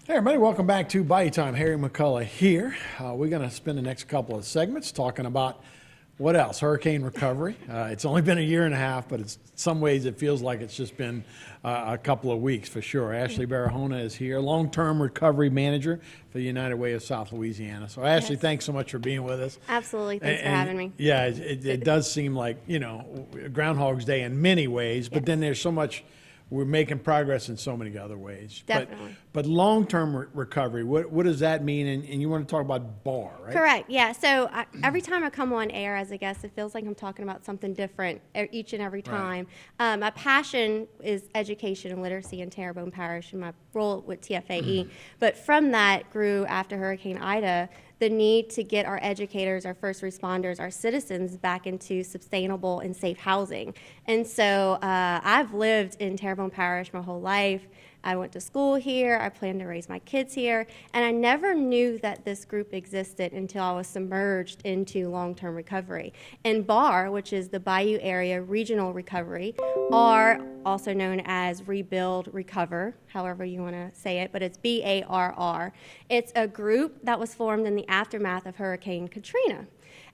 Hey everybody, welcome back to Bayou Time. Harry McCullough here. We're going to spend the next couple of segments talking about what else? Hurricane recovery. It's only been a year and a half, but in some ways it feels like it's just been a couple of weeks for sure. Ashley Barahona is here, long-term recovery manager for the United Way of South Louisiana. So Ashley, Yes. thanks so much for being with us. Absolutely. Thanks for having me. Yeah, it does seem like, Groundhog's Day in many ways, but then there's so much. We're making progress in so many other ways. Definitely. But long-term recovery, what does that mean? And you want to talk about BAR, right? Correct. Yeah. So every time I come on air as a guest, it feels like I'm talking about something different each and every time. My passion is education and literacy in Terrebonne Parish and my role with TFAE. But from that grew after Hurricane Ida the need to get our educators, our first responders, our citizens back into sustainable and safe housing. And so I've lived in Terrebonne Parish my whole life. I went to school here. I plan to raise my kids here. And I never knew that this group existed until I was submerged into long-term recovery. And BAR, which is the Bayou Area Regional Recovery, or also known as Rebuild Recover, however you want to say it, but it's BARR. It's a group that was formed in the aftermath of Hurricane Katrina.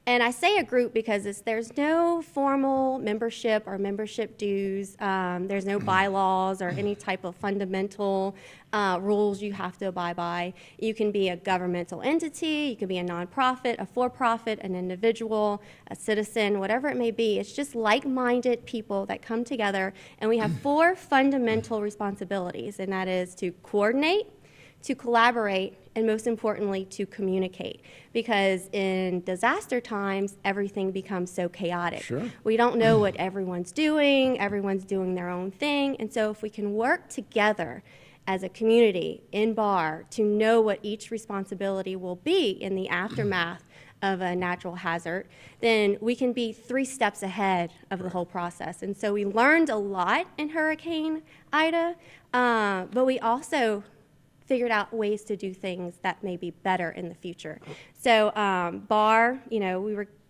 And I say a group because there's no formal membership or membership dues. There's no bylaws or any type of fundamental rules you have to abide by. You can be a governmental entity, you can be a nonprofit, a for-profit, an individual, a citizen, whatever it may be. It's just like-minded people that come together, and we have four fundamental responsibilities, and that is to coordinate, to collaborate, and most importantly, to communicate. Because in disaster times, everything becomes so chaotic. Sure. We don't know what everyone's doing their own thing. And so if we can work together as a community in BAR to know what each responsibility will be in the aftermath of a natural hazard, then we can be 3 steps ahead of the whole process. And so we learned a lot in Hurricane Ida, but we also figured out ways to do things that may be better in the future. So BAR,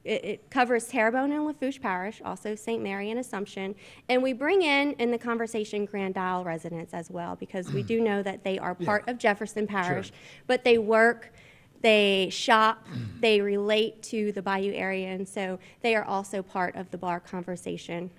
it covers Terrebonne and Lafourche Parish, also St. Mary and Assumption, and we bring in the conversation Grand Isle residents as well, because we do know that they are part of Jefferson Parish, Sure. but they work, they shop, they relate to the Bayou area, and so they are also part of the BAR conversation.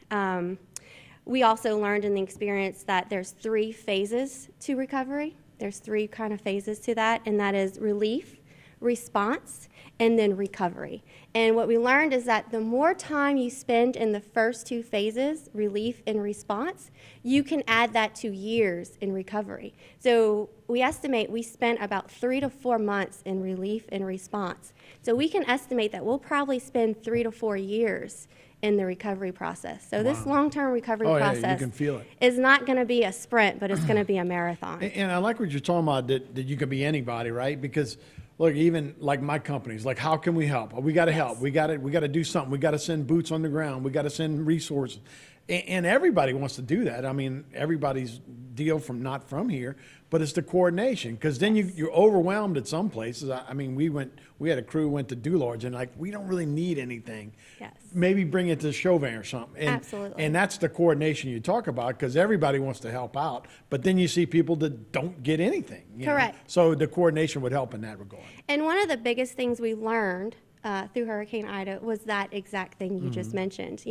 We also learned in the experience that there's 3 phases to recovery. There's 3 kind of phases to that, and that is relief, response, and then recovery. And what we learned is that the more time you spend in the first 2 phases, relief and response, you can add that to years in recovery. So we estimate we spent about 3 to 4 months in relief and response. So we can estimate that we'll probably spend 3 to 4 years in the recovery process. So this long-term recovery Oh, yeah, process you can feel it. is not going to be a sprint, but it's going to be a marathon. And I like what you're talking about, that you can be anybody, right? Because look, even like my companies, like how can we help? We got to help. We got to do something. We got to send boots on the ground. We got to send resources. And everybody wants to do that. I mean, everybody's deal not from here, but it's the coordination, because then you're overwhelmed at some places. I mean, we had a crew went to Dulorge, and like, we don't really need anything. Yes. Maybe bring it to Chauvin or something. And, Absolutely. And that's the coordination you talk about, because everybody wants to help out, but then you see people that don't get anything. Correct. So the coordination would help in that regard. And one of the biggest things we learned through Hurricane Ida was that exact thing you just mentioned.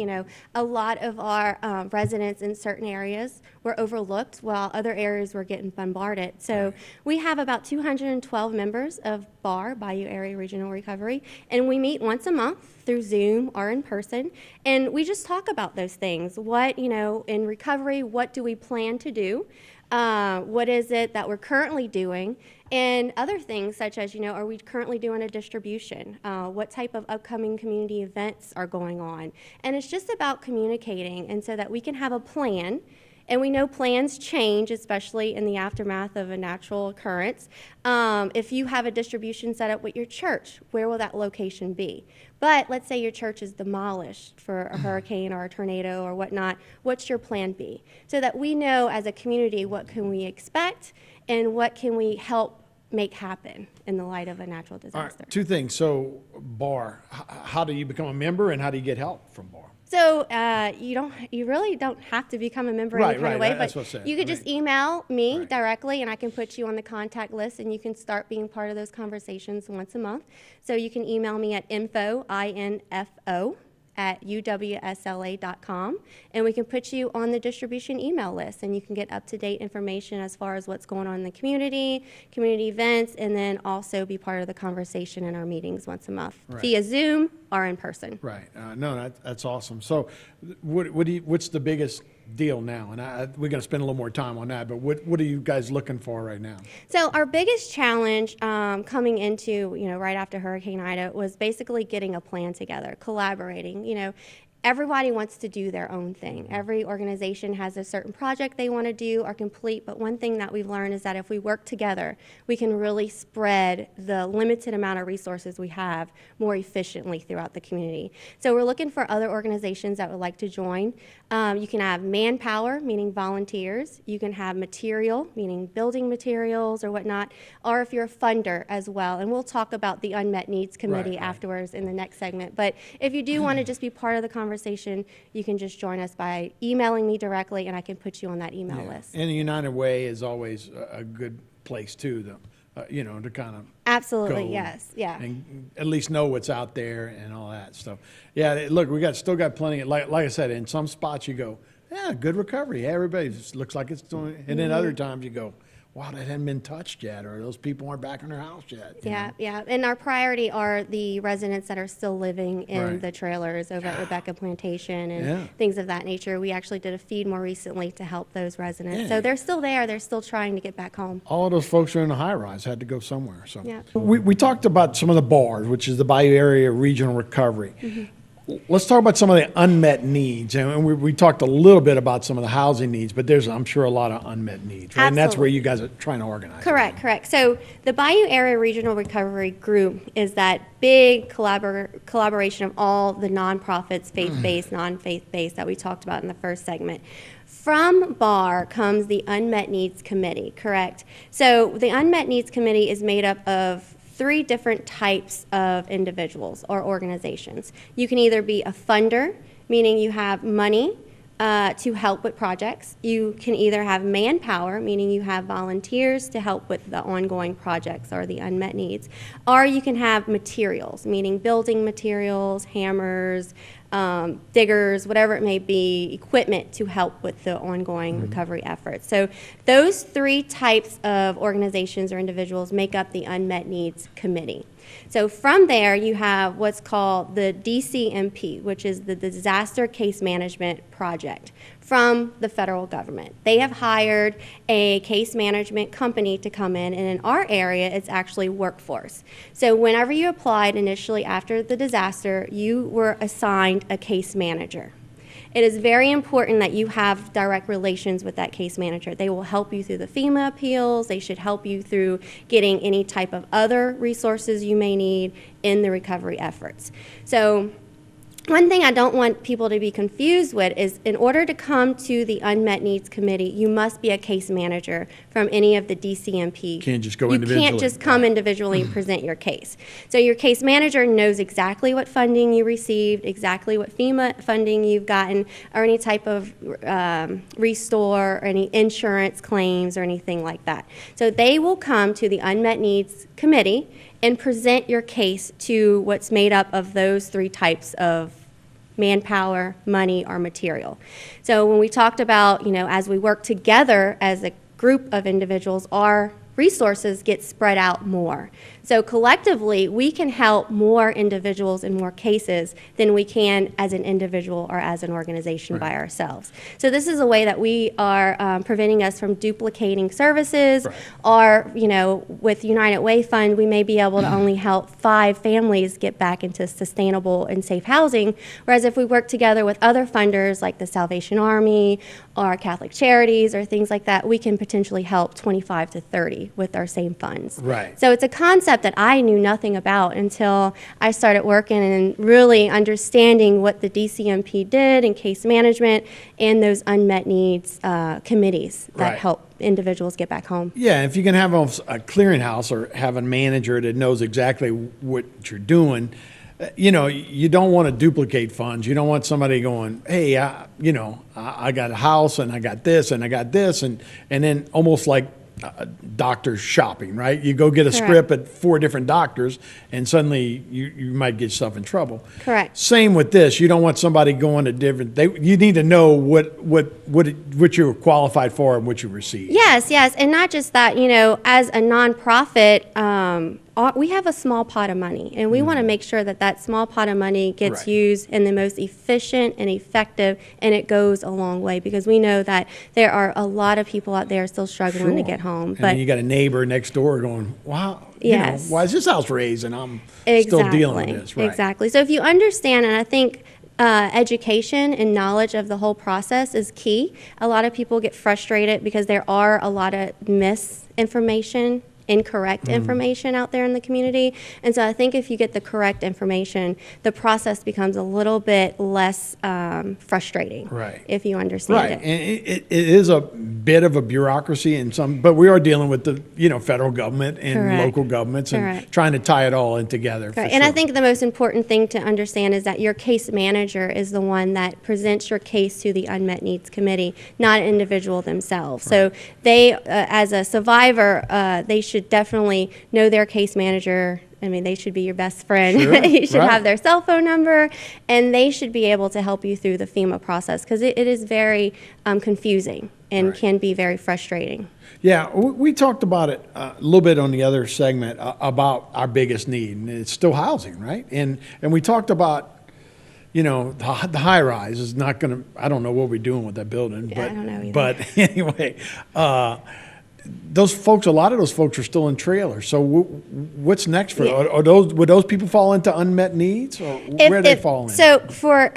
A lot of our residents in certain areas were overlooked while other areas were getting bombarded. So we have about 212 members of BAR, Bayou Area Regional Recovery, and we meet once a month through Zoom or in person, and we just talk about those things. What, in recovery, what do we plan to do? What is it that we're currently doing? And other things such as, are we currently doing a distribution? What type of upcoming community events are going on? And it's just about communicating, and so that we can have a plan. And we know plans change, especially in the aftermath of a natural occurrence. If you have a distribution set up with your church, where will that location be? But let's say your church is demolished for a hurricane or a tornado or whatnot. What's your plan B? So that we know as a community what can we expect and what can we help make happen in the light of a natural All right, disaster. 2 things. So BAR, how do you become a member, and how do you get help from BAR? So you really don't have to become a member Right, any kind of right, way, that's but what I'm saying. you could just email me Right. directly, and I can put you on the contact list, and you can start being part of those conversations once a month. So you can email me at info at uwsla.com, and we can put you on the distribution email list, and you can get up-to-date information as far as what's going on in the community events, and then also be part of the conversation in our meetings once a month Right. via Zoom or in person. Right. No, that's awesome. So what's the biggest deal now? And we're going to spend a little more time on that, but what are you guys looking for right now? So our biggest challenge coming into, right after Hurricane Ida was basically getting a plan together, collaborating. Everybody wants to do their own thing. Every organization has a certain project they want to do or complete, but one thing that we've learned is that if we work together, we can really spread the limited amount of resources we have more efficiently throughout the community. So we're looking for other organizations that would like to join. You can have manpower, meaning volunteers. You can have material, meaning building materials or whatnot, or if you're a funder as well. And we'll talk about the Unmet Needs Committee Right. afterwards in the next segment. But if you do want to just be part of the conversation, you can just join us by emailing me directly, and I can put you on that email list. And the United Way is always a good place too, to kind of Absolutely, go yes, yeah. and at least know what's out there and all that stuff. Yeah, look, still got plenty. Like I said, in some spots you go, yeah, good recovery. Yeah, everybody just looks like it's doing. And then other times you go, wow, that hadn't been touched yet, or those people aren't back in their house yet. you know? Yeah. And our priority are the residents that are still living in Right. the trailers over at Rebecca Plantation and Yeah. things of that nature. We actually did a feed more recently to help those residents. Yeah. So they're still there. They're still trying to get back home. All of those folks who are in the high rise had to go somewhere. So Yeah. we talked about some of the bars, which is the Bayou Area Regional Recovery. Let's talk about some of the unmet needs. And we talked a little bit about some of the housing needs, but there's, I'm sure, a lot of unmet needs. Right? And that's where Absolutely. you guys are trying to organize. Correct. So the Bayou Area Regional Recovery Group is that big collaboration of all the nonprofits, faith-based, non-faith-based, that we talked about in the first segment. From BAR comes the Unmet Needs Committee, correct? So the Unmet Needs Committee is made up of 3 different types of individuals or organizations. You can either be a funder, meaning you have money to help with projects. You can either have manpower, meaning you have volunteers to help with the ongoing projects or the unmet needs. Or you can have materials, meaning building materials, hammers, diggers, whatever it may be, equipment to help with the ongoing recovery efforts. So those 3 types of organizations or individuals make up the Unmet Needs Committee. So from there, you have what's called the DCMP, which is the Disaster Case Management Project from the federal government. They have hired a case management company to come in, and in our area, it's actually Workforce. So whenever you applied initially after the disaster, you were assigned a case manager. It is very important that you have direct relations with that case manager. They will help you through the FEMA appeals. They should help you through getting any type of other resources you may need in the recovery efforts. So one thing I don't want people to be confused with is in order to come to the Unmet Needs Committee, you must be a case manager from any of the DCMP. Can't just go You individually. can't just come individually and present your case. So your case manager knows exactly what funding you received, exactly what FEMA funding you've gotten, or any type of restore, or any insurance claims, or anything like that. So they will come to the Unmet Needs Committee and present your case to what's made up of those 3 types of manpower, money, or material. So when we talked about, as we work together as a group of individuals, our resources get spread out more. So collectively, we can help more individuals in more cases than we can as an individual or as an organization by ourselves. So this is a way that we are preventing us from duplicating services, or, with United Way Fund, we may be able to only help 5 families get back into sustainable and safe housing, whereas if we work together with other funders like the Salvation Army or Catholic Charities or things like that, we can potentially help 25 to 30 with our same funds. Right. So it's a concept that I knew nothing about until I started working and really understanding what the DCMP did in case management and those unmet needs committees that Right. help individuals get back home. Yeah, if you can have a clearinghouse or have a manager that knows exactly what you're doing, you know, you don't want to duplicate funds. You don't want somebody going, hey, I got a house and I got this and I got this, and then almost like doctor shopping, right? You go get a Correct. script at 4 different doctors, and suddenly you might get yourself in trouble. Correct. Same with this. You don't want somebody going to different. You need to know what you're qualified for and what you receive. Yes, yes, and not just that, you know, as a nonprofit, we have a small pot of money, and we want to make sure that that small pot of money gets Right. used in the most efficient and effective, and it goes a long way, because we know that there are a lot of people out there still struggling to Sure. get home. And But then you got a neighbor next door going, wow, Yes. why is this house raised and I'm exactly, still dealing with this, right? exactly. So if you understand, and I think education and knowledge of the whole process is key. A lot of people get frustrated because there are a lot of misinformation, incorrect Mm-hmm. information out there in the community. And so I think if you get the correct information, the process becomes a little bit less frustrating. Right. If you understand Right, it. and it is a bit of a bureaucracy in some, but we are dealing with the, federal government and Correct. local governments and Correct. trying to tie it all in together. for Right. And I sure. think the most important thing to understand is that your case manager is the one that presents your case to the Unmet Needs Committee, not an individual themselves. So they, as a survivor, they should definitely know their case manager. I mean, they should be your best friend. Sure, You should right. have their cell phone number, and they should be able to help you through the FEMA process, because it is very confusing and Right. can be very frustrating. Yeah, we talked about it a little bit on the other segment about our biggest need, and it's still housing, right? And we talked about, the high rise is not going to. I don't know what we're doing with that building, Yeah, but I don't know either. but anyway, those folks, a lot of those folks are still in trailers. So what's next for Yeah. would those people fall into unmet needs, or where they fall in? So for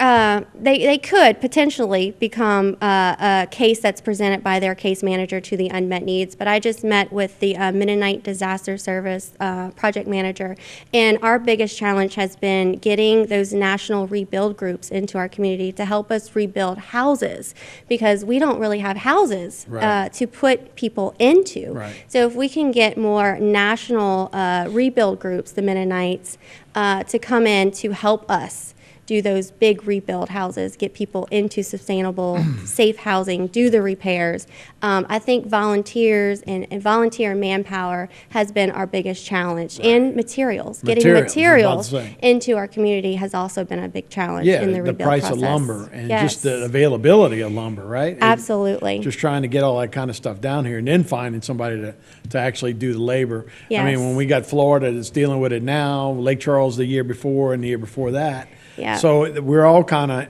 they could potentially become a case that's presented by their case manager to the unmet needs. But I just met with the Mennonite Disaster Service project manager, and our biggest challenge has been getting those national rebuild groups into our community to help us rebuild houses, because we don't really have houses Right. to put people into. Right. So if we can get more national rebuild groups, the Mennonites, to come in to help us do those big rebuild houses, get people into sustainable, safe housing, do the repairs. I think volunteers and volunteer manpower has been our biggest challenge, and materials. Getting Materials, I was about materials to say. into our community has also been a big challenge Yeah, in the the rebuild price process. of lumber and Yes. just the availability of lumber, right? And Absolutely. just trying to get all that kind of stuff down here, and then finding somebody to actually do the labor. I Yes. mean, when we got Florida that's dealing with it now, Lake Charles the year before and the year before that. Yeah. So we're all kind of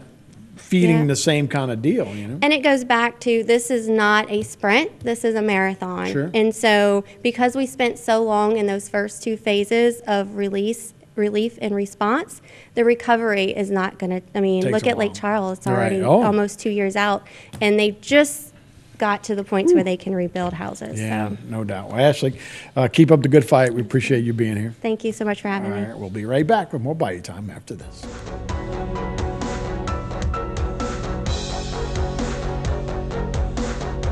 feeding Yeah. the same kind of deal, And it goes back to, this is not a sprint, this is a marathon. Sure. And so because we spent so long in those first 2 phases of relief and response, the recovery is not going to, Takes look a at Lake while. Charles, it's Right. already Oh. almost 2 years out, and they just got to the points where they can rebuild houses. Yeah, So no doubt. Well, Ashley, keep up the good fight. We appreciate you being here. thank you so much for All having me. right, we'll be right back with more Bayou Time after this.